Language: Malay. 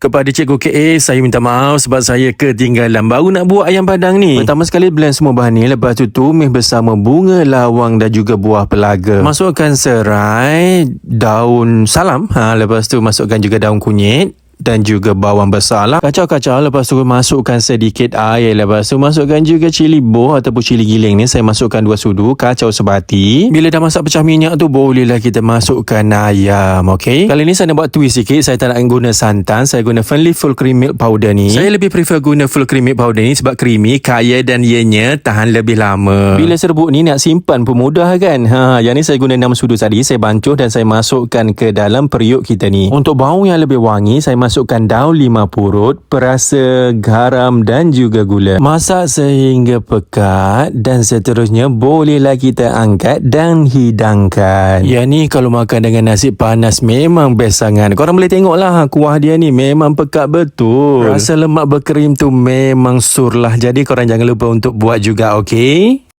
Kepada Cikgu KA, saya minta maaf sebab saya ketinggalan. Baru nak buat ayam padang ni. Pertama sekali blend semua bahan ni. Lepas tu tumis bersama bunga lawang dan juga buah pelaga. Masukkan serai, daun salam. Lepas tu masukkan juga daun kunyit dan juga bawang besar lah. Kacau-kacau. Lepas tu masukkan sedikit air. Lepas tu masukkan juga cili boh ataupun cili giling ni. Saya masukkan 2 sudu. Kacau sebati. Bila dah masak pecah minyak tu, bolehlah kita masukkan ayam. Okay. Kali ni saya nak buat twist sikit. Saya tak nak guna santan. Saya guna Fernley full cream milk powder ni. Saya lebih prefer guna full cream milk powder ni sebab creamy, kaya dan ianya tahan lebih lama. Bila serbuk ni nak simpan pun mudah kan. Yang ni saya guna 6 sudu tadi. Saya bancuh dan saya masukkan ke dalam periuk kita ni. Untuk bau yang lebih wangi, saya masukkan daun 5 purut, perasa garam dan juga gula. Masak sehingga pekat dan seterusnya bolehlah kita angkat dan hidangkan. Ya ni kalau makan dengan nasi panas memang best sangat. Korang boleh tengoklah kuah dia ni memang pekat betul. Rasa lemak berkrim tu memang sur lah. Jadi korang jangan lupa untuk buat juga, okey?